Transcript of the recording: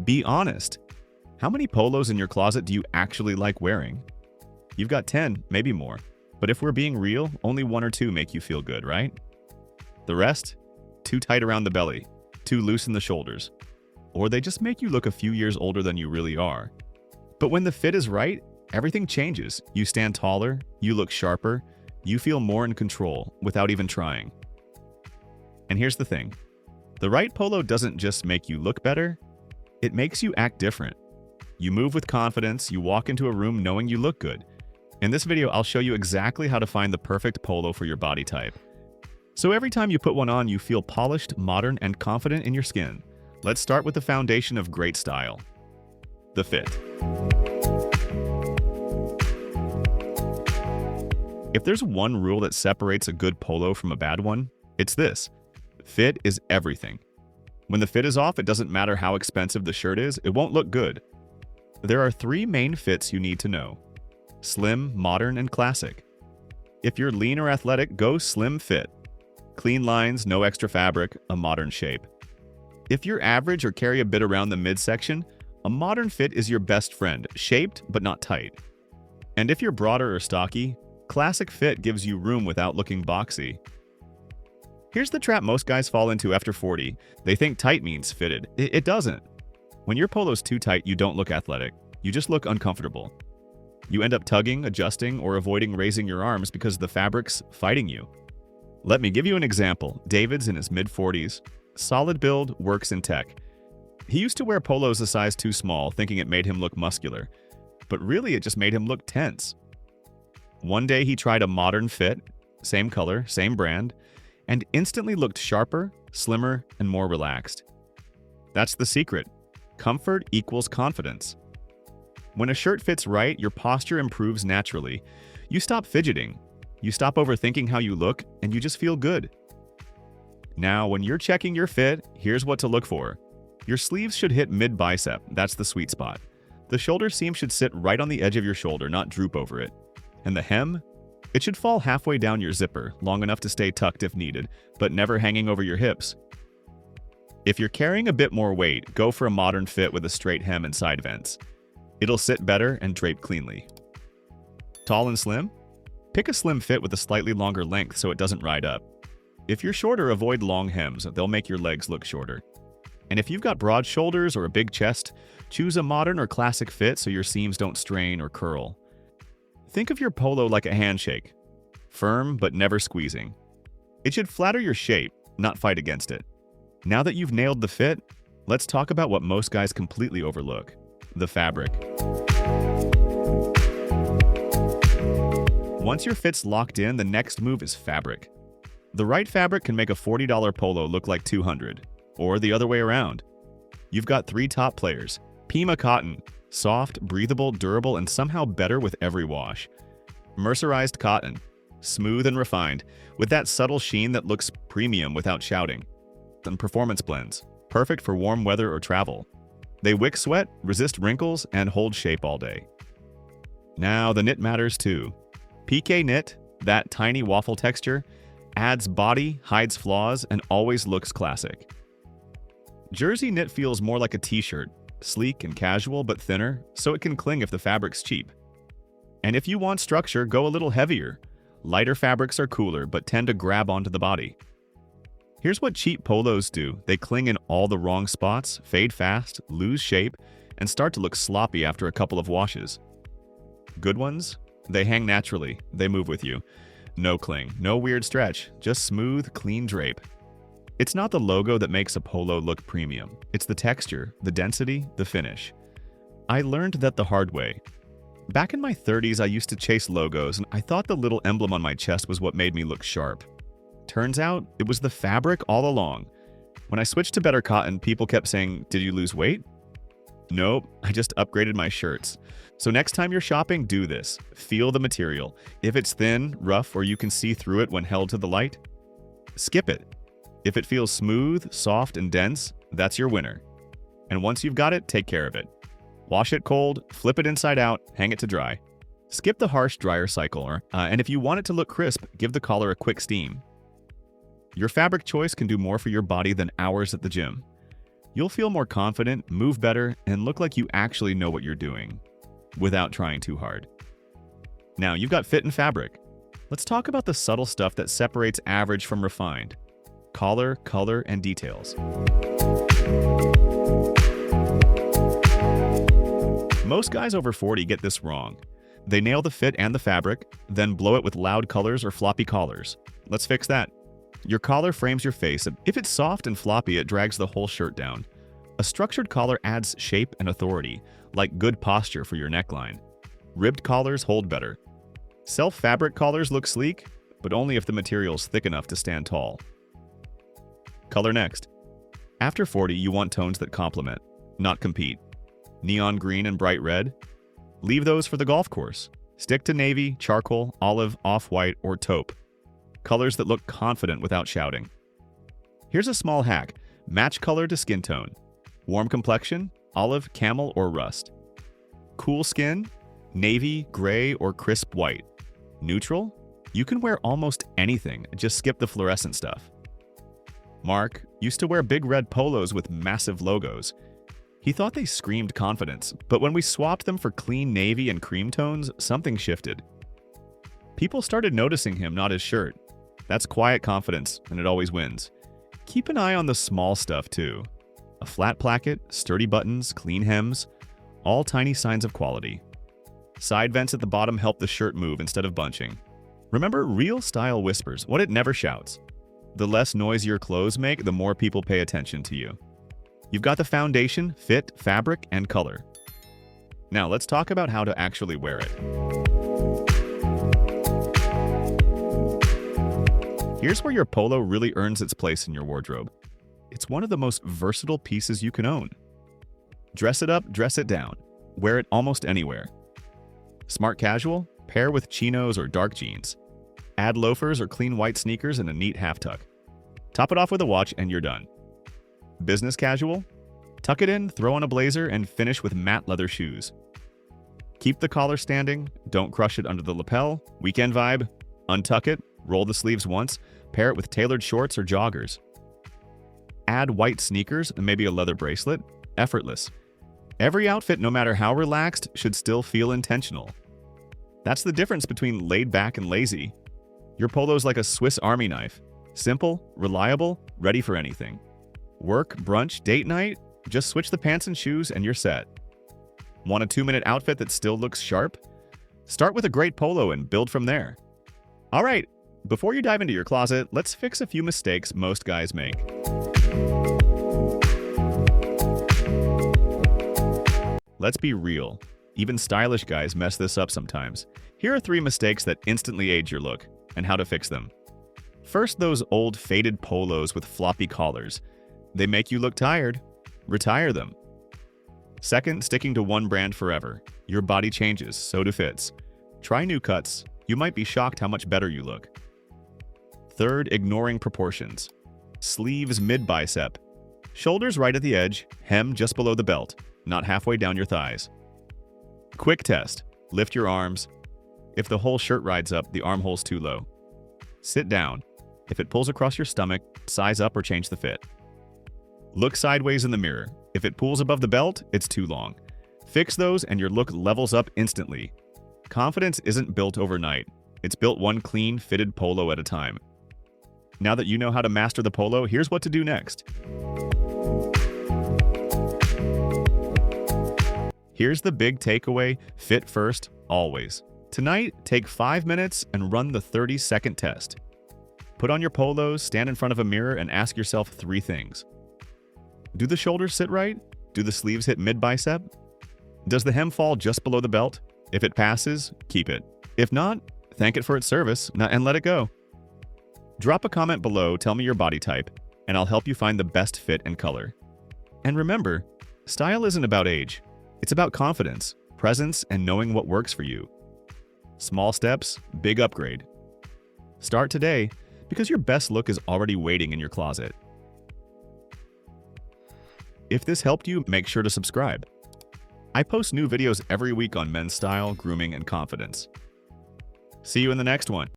Be honest. How many polos in your closet do you actually like wearing? You've got 10, maybe more. But if we're being real, only 1 or 2 make you feel good, right? The rest? Too tight around the belly, too loose in the shoulders, or they just make you look a few years older than you really are. But when the fit is right, everything changes. You stand taller, you look sharper, you feel more in control without even trying. And here's the thing. The right polo doesn't just make you look better, it makes you act different. You move with confidence, you walk into a room knowing you look good. In this video, I'll show you exactly how to find the perfect polo for your body type. So every time you put one on, you feel polished, modern, and confident in your skin. Let's start with the foundation of great style: the fit. If there's one rule that separates a good polo from a bad one, it's this: fit is everything. When the fit is off, it doesn't matter how expensive the shirt is, it won't look good. There are 3 main fits you need to know: slim, modern, and classic. If you're lean or athletic, go slim fit. Clean lines, no extra fabric, a modern shape. If you're average or carry a bit around the midsection, a modern fit is your best friend, shaped but not tight. And if you're broader or stocky, classic fit gives you room without looking boxy. Here's the trap most guys fall into after 40. They think tight means fitted. It doesn't. When your polo's too tight, you don't look athletic. You just look uncomfortable. You end up tugging, adjusting, or avoiding raising your arms because the fabric's fighting you. Let me give you an example. David's in his mid-40s. Solid build, works in tech. He used to wear polos a size too small, thinking it made him look muscular. But really, it just made him look tense. One day he tried a modern fit, same color, same brand, and instantly looked sharper, slimmer, and more relaxed. That's the secret. Comfort equals confidence. When a shirt fits right, your posture improves naturally. You stop fidgeting. You stop overthinking how you look, and you just feel good. Now, when you're checking your fit, here's what to look for. Your sleeves should hit mid-bicep. That's the sweet spot. The shoulder seam should sit right on the edge of your shoulder, not droop over it. And the hem? It should fall halfway down your zipper, long enough to stay tucked if needed, but never hanging over your hips. If you're carrying a bit more weight, go for a modern fit with a straight hem and side vents. It'll sit better and drape cleanly. Tall and slim? Pick a slim fit with a slightly longer length so it doesn't ride up. If you're shorter, avoid long hems. They'll make your legs look shorter. And if you've got broad shoulders or a big chest, choose a modern or classic fit so your seams don't strain or curl. Think of your polo like a handshake. Firm, but never squeezing. It should flatter your shape, not fight against it. Now that you've nailed the fit, let's talk about what most guys completely overlook: the fabric. Once your fit's locked in, the next move is fabric. The right fabric can make a $40 polo look like $200, or the other way around. You've got 3 top players. Pima cotton, soft, breathable, durable, and somehow better with every wash. Mercerized cotton, smooth and refined, with that subtle sheen that looks premium without shouting. And performance blends, perfect for warm weather or travel. They wick sweat, resist wrinkles, and hold shape all day. Now the knit matters too. PK knit, that tiny waffle texture, adds body, hides flaws, and always looks classic. Jersey knit feels more like a t-shirt, sleek and casual but thinner, so it can cling if the fabric's cheap. And if you want structure, go a little heavier. Lighter fabrics are cooler but tend to grab onto the body. Here's what cheap polos do. They cling in all the wrong spots, fade fast, lose shape, and start to look sloppy after a couple of washes. Good ones? They hang naturally. They move with you. No cling, no weird stretch, just smooth, clean drape. It's not the logo that makes a polo look premium. It's the texture, the density, the finish. I learned that the hard way. Back in my 30s, I used to chase logos, and I thought the little emblem on my chest was what made me look sharp. Turns out, it was the fabric all along. When I switched to better cotton, people kept saying, "Did you lose weight?" Nope, I just upgraded my shirts. So next time you're shopping, do this. Feel the material. If it's thin, rough, or you can see through it when held to the light, skip it. If it feels smooth, soft, and dense, that's your winner. And once you've got it, take care of it. Wash it cold, flip it inside out, hang it to dry. Skip the harsh dryer cycle, and if you want it to look crisp, give the collar a quick steam. Your fabric choice can do more for your body than hours at the gym. You'll feel more confident, move better, and look like you actually know what you're doing, without trying too hard. Now, you've got fit and fabric. Let's talk about the subtle stuff that separates average from refined. Collar, color, and details. Most guys over 40 get this wrong. They nail the fit and the fabric, then blow it with loud colors or floppy collars. Let's fix that. Your collar frames your face. If it's soft and floppy, it drags the whole shirt down. A structured collar adds shape and authority, like good posture for your neckline. Ribbed collars hold better. Self-fabric collars look sleek, but only if the material's thick enough to stand tall. Color next. After 40, you want tones that complement, not compete. Neon green and bright red? Leave those for the golf course. Stick to navy, charcoal, olive, off-white, or taupe. Colors that look confident without shouting. Here's a small hack. Match color to skin tone. Warm complexion, olive, camel, or rust. Cool skin, navy, gray, or crisp white. Neutral? You can wear almost anything, just skip the fluorescent stuff. Mark used to wear big red polos with massive logos. He thought they screamed confidence, but when we swapped them for clean navy and cream tones, something shifted. People started noticing him, not his shirt. That's quiet confidence, and it always wins. Keep an eye on the small stuff, too. A flat placket, sturdy buttons, clean hems, all tiny signs of quality. Side vents at the bottom help the shirt move instead of bunching. Remember, real style whispers what it never shouts. The less noise your clothes make, the more people pay attention to you. You've got the foundation, fit, fabric, and color. Now let's talk about how to actually wear it. Here's where your polo really earns its place in your wardrobe. It's one of the most versatile pieces you can own. Dress it up, dress it down. Wear it almost anywhere. Smart casual? Pair with chinos or dark jeans. Add loafers or clean white sneakers and a neat half tuck. Top it off with a watch and you're done. Business casual? Tuck it in, throw on a blazer, and finish with matte leather shoes. Keep the collar standing, don't crush it under the lapel. Weekend vibe? Untuck it, roll the sleeves once, pair it with tailored shorts or joggers. Add white sneakers and maybe a leather bracelet. Effortless. Every outfit, no matter how relaxed, should still feel intentional. That's the difference between laid back and lazy. Your polo's like a Swiss Army knife. Simple, reliable, ready for anything. Work, brunch, date night? Just switch the pants and shoes and you're set. Want a 2-minute outfit that still looks sharp? Start with a great polo and build from there. All right, before you dive into your closet, let's fix a few mistakes most guys make. Let's be real. Even stylish guys mess this up sometimes. Here are 3 mistakes that instantly age your look, and how to fix them. First, those old faded polos with floppy collars. They make you look tired. Retire them. Second, sticking to one brand forever. Your body changes, so do fits. Try new cuts. You might be shocked how much better you look. Third, ignoring proportions. Sleeves mid-bicep. Shoulders right at the edge, hem just below the belt, not halfway down your thighs. Quick test. Lift your arms. If the whole shirt rides up, the armhole's too low. Sit down. If it pulls across your stomach, size up or change the fit. Look sideways in the mirror. If it pulls above the belt, it's too long. Fix those and your look levels up instantly. Confidence isn't built overnight. It's built one clean, fitted polo at a time. Now that you know how to master the polo, here's what to do next. Here's the big takeaway: fit first, always. Tonight, take 5 minutes and run the 30-second test. Put on your polos, stand in front of a mirror, and ask yourself 3 things. Do the shoulders sit right? Do the sleeves hit mid-bicep? Does the hem fall just below the belt? If it passes, keep it. If not, thank it for its service and let it go. Drop a comment below, tell me your body type, and I'll help you find the best fit and color. And remember, style isn't about age. It's about confidence, presence, and knowing what works for you. Small steps, big upgrade. Start today, because your best look is already waiting in your closet. If this helped you, make sure to subscribe. I post new videos every week on men's style, grooming, and confidence. See you in the next one.